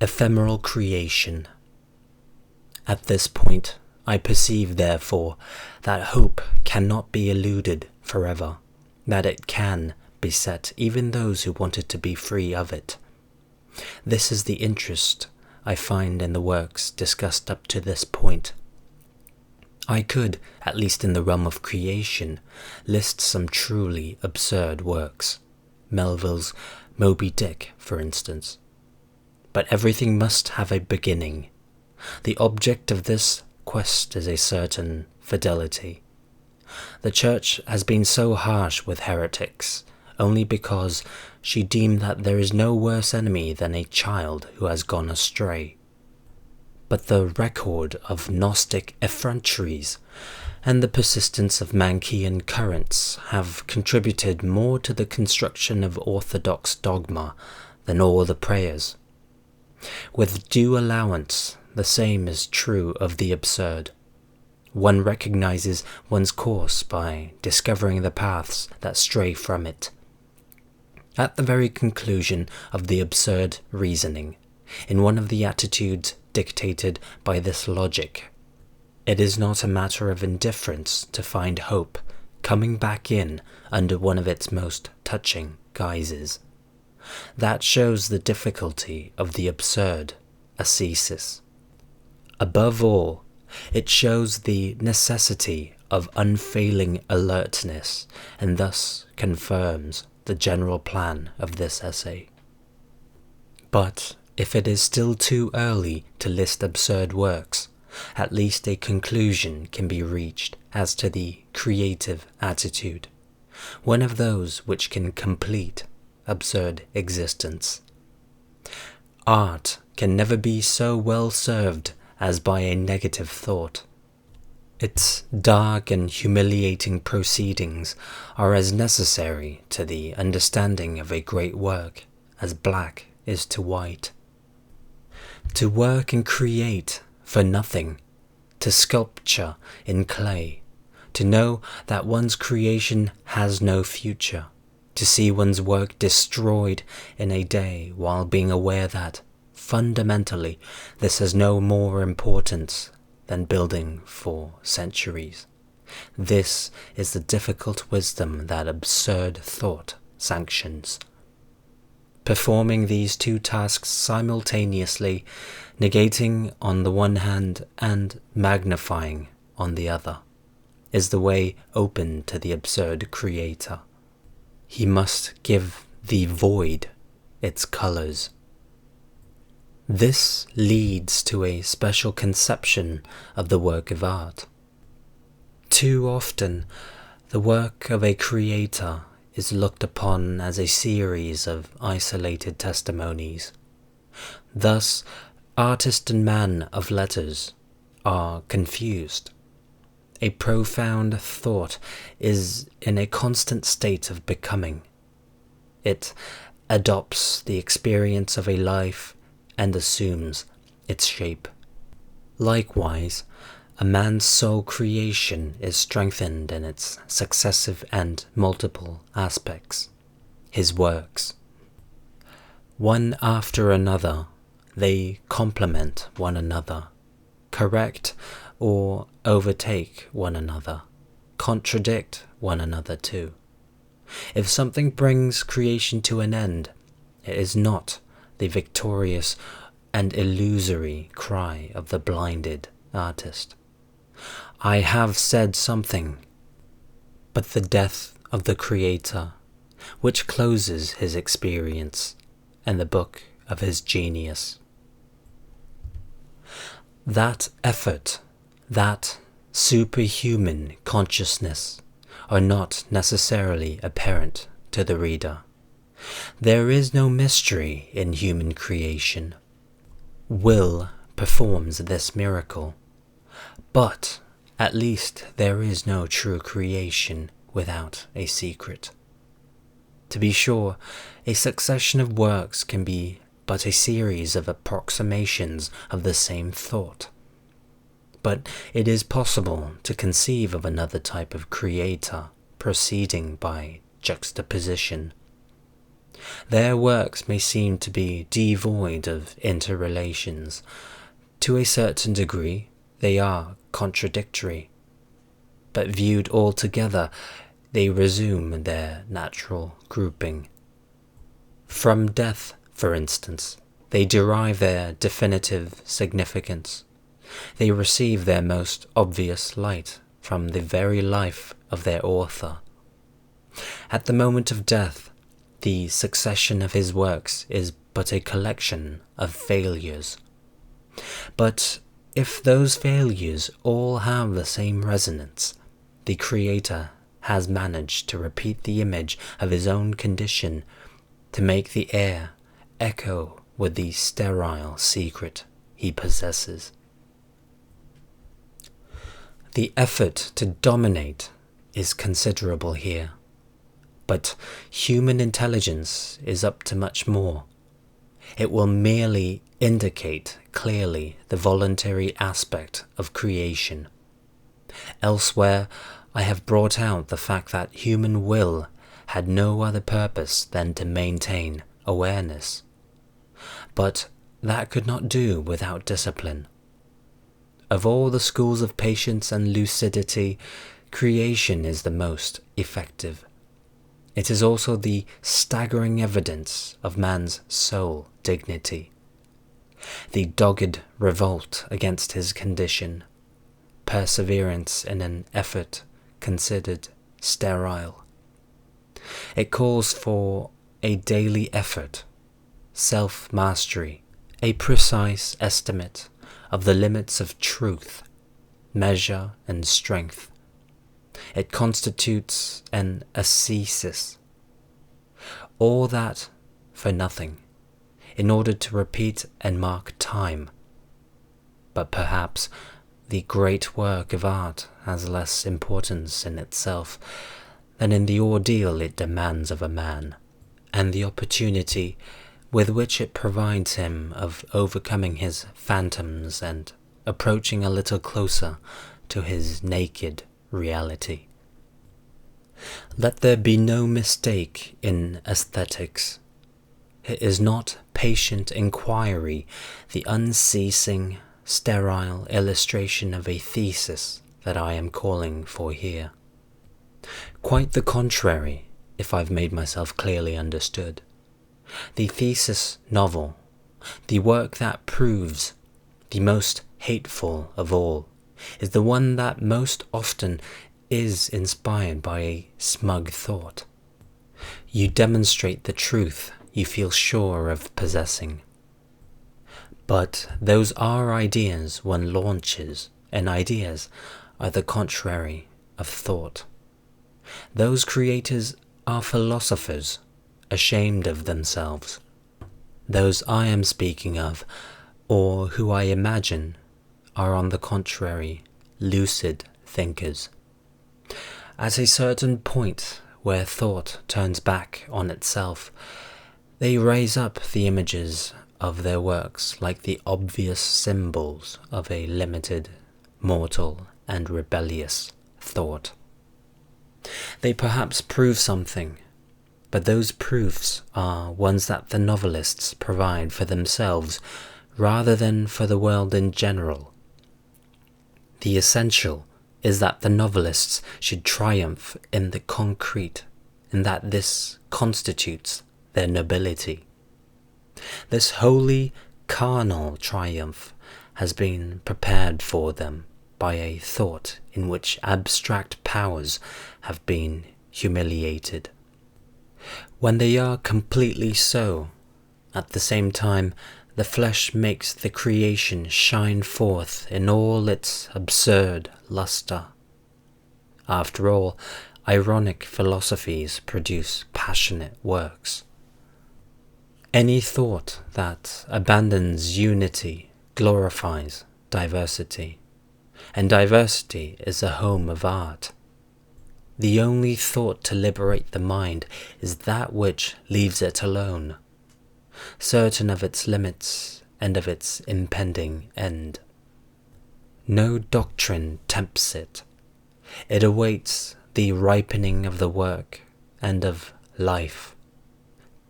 Ephemeral creation. At this point, I perceive, therefore, that hope cannot be eluded forever, that it can beset even those who wanted to be free of it. This is the interest I find in the works discussed up to this point. I could, at least in the realm of creation, list some truly absurd works, Melville's Moby Dick, for instance. But everything must have a beginning. The object of this quest is a certain fidelity. The Church has been so harsh with heretics only because she deemed that there is no worse enemy than a child who has gone astray. But the record of Gnostic effronteries and the persistence of Manichaean currents have contributed more to the construction of orthodox dogma than all the prayers. With due allowance, the same is true of the absurd. One recognizes one's course by discovering the paths that stray from it. At the very conclusion of the absurd reasoning, in one of the attitudes dictated by this logic, it is not a matter of indifference to find hope coming back in under one of its most touching guises. That shows the difficulty of the absurd ascesis. Above all, it shows the necessity of unfailing alertness, and thus confirms the general plan of this essay. But if it is still too early to list absurd works, at least a conclusion can be reached as to the creative attitude, one of those which can complete absurd existence. Art can never be so well served as by a negative thought. Its dark and humiliating proceedings are as necessary to the understanding of a great work as black is to white. To work and create for nothing, to sculpture in clay, to know that one's creation has no future, to see one's work destroyed in a day while being aware that, fundamentally, this has no more importance than building for centuries. This is the difficult wisdom that absurd thought sanctions. Performing these two tasks simultaneously, negating on the one hand and magnifying on the other, is the way open to the absurd creator. He must give the void its colors. This leads to a special conception of the work of art. Too often, the work of a creator is looked upon as a series of isolated testimonies. Thus, artist and man of letters are confused. A profound thought is in a constant state of becoming. It adopts the experience of a life and assumes its shape. Likewise, a man's soul creation is strengthened in its successive and multiple aspects, his works. One after another, they complement one another, correct or overtake one another, contradict one another too. If something brings creation to an end, it is not the victorious and illusory cry of the blinded artist. I have said something, but the death of the creator, which closes his experience and the book of his genius. That effort, that superhuman consciousness, are not necessarily apparent to the reader. There is no mystery in human creation. Will performs this miracle, but at least there is no true creation without a secret. To be sure, a succession of works can be but a series of approximations of the same thought. But it is possible to conceive of another type of creator proceeding by juxtaposition. Their works may seem to be devoid of interrelations. To a certain degree, they are contradictory, but viewed all together, they resume their natural grouping. From death, for instance, they derive their definitive significance. They receive their most obvious light from the very life of their author. At the moment of death, the succession of his works is but a collection of failures. But if those failures all have the same resonance, the Creator has managed to repeat the image of his own condition, to make the air echo with the sterile secret he possesses. The effort to dominate is considerable here, but human intelligence is up to much more. It will merely indicate clearly the voluntary aspect of creation. Elsewhere, I have brought out the fact that human will had no other purpose than to maintain awareness. But that could not do without discipline. Of all the schools of patience and lucidity, creation is the most effective. It is also the staggering evidence of man's soul dignity. The dogged revolt against his condition, perseverance in an effort considered sterile. It calls for a daily effort, self-mastery, a precise estimate of the limits of truth, measure and strength. It constitutes an ascesis. All that for nothing, in order to repeat and mark time. But perhaps the great work of art has less importance in itself than in the ordeal it demands of a man, and the opportunity with which it provides him of overcoming his phantoms and approaching a little closer to his naked reality. Let there be no mistake in aesthetics. It is not patient inquiry, the unceasing, sterile illustration of a thesis that I am calling for here. Quite the contrary, if I've made myself clearly understood. The thesis novel, the work that proves, the most hateful of all, is the one that most often is inspired by a smug thought. You demonstrate the truth you feel sure of possessing. But those are ideas one launches, and ideas are the contrary of thought. Those creators are philosophers, ashamed of themselves. Those I am speaking of, or who I imagine, are on the contrary, lucid thinkers. At a certain point where thought turns back on itself, they raise up the images of their works like the obvious symbols of a limited, mortal, and rebellious thought. They perhaps prove something, but those proofs are ones that the novelists provide for themselves rather than for the world in general. The essential is that the novelists should triumph in the concrete, and that this constitutes their nobility. This wholly carnal triumph has been prepared for them by a thought in which abstract powers have been humiliated. When they are completely so, at the same time, the flesh makes the creation shine forth in all its absurd lustre. After all, ironic philosophies produce passionate works. Any thought that abandons unity glorifies diversity, and diversity is the home of art. The only thought to liberate the mind is that which leaves it alone, certain of its limits and of its impending end. No doctrine tempts it. It awaits the ripening of the work and of life.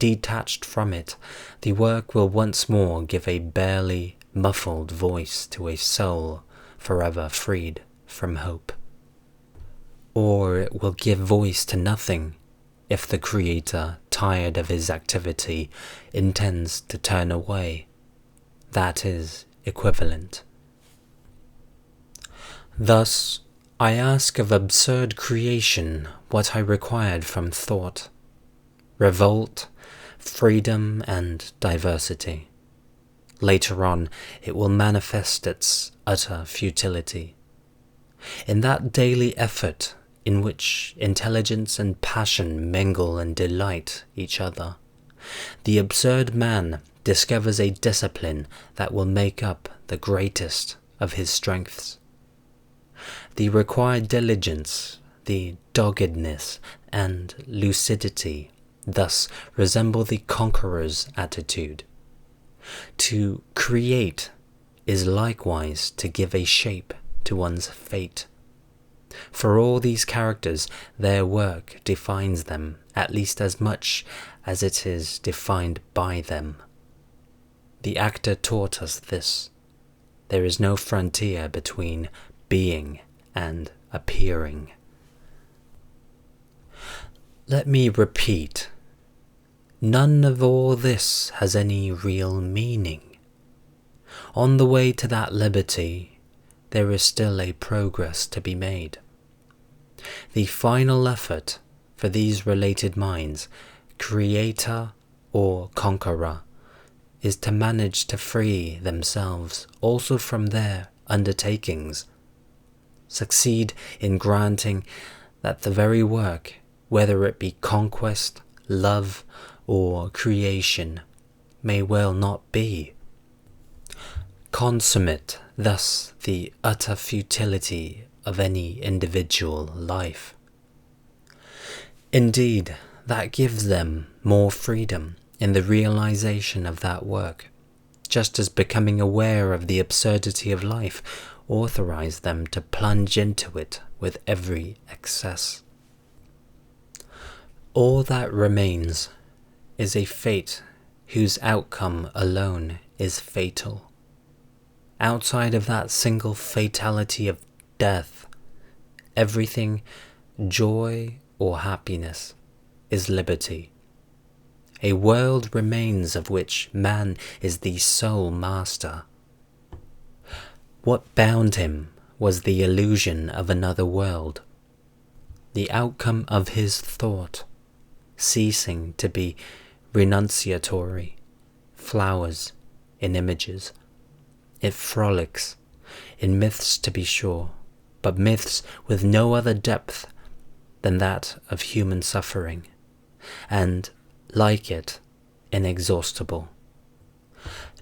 detached from it, the work will once more give a barely muffled voice to a soul forever freed from hope. Or it will give voice to nothing if the creator, tired of his activity, intends to turn away. That is equivalent. Thus, I ask of absurd creation what I required from thought: revolt, freedom, and diversity. Later on, it will manifest its utter futility. In that daily effort in which intelligence and passion mingle and delight each other, the absurd man discovers a discipline that will make up the greatest of his strengths. The required diligence, the doggedness, and lucidity thus resemble the conqueror's attitude. To create is likewise to give a shape to one's fate. For all these characters, their work defines them at least as much as it is defined by them. The actor taught us this. There is no frontier between being and appearing. Let me repeat, none of all this has any real meaning. On the way to that liberty, there is still a progress to be made. The final effort for these related minds, creator or conqueror, is to manage to free themselves also from their undertakings, succeed in granting that the very work, whether it be conquest, love, or creation, may well not be. Consummate thus the utter futility of any individual life. Indeed, that gives them more freedom in the realization of that work, just as becoming aware of the absurdity of life authorize them to plunge into it with every excess. All that remains is a fate whose outcome alone is fatal. Outside of that single fatality of death, everything, joy or happiness, is liberty. A world remains of which man is the sole master. What bound him was the illusion of another world, the outcome of his thought, ceasing to be renunciatory, flowers in images. It frolics, in myths to be sure, but myths with no other depth than that of human suffering, and, like it, inexhaustible.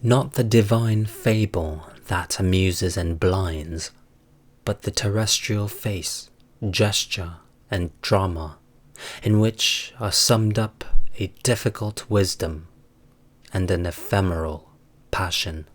Not the divine fable that amuses and blinds, but the terrestrial face, gesture, and drama, in which are summed up a difficult wisdom and an ephemeral passion.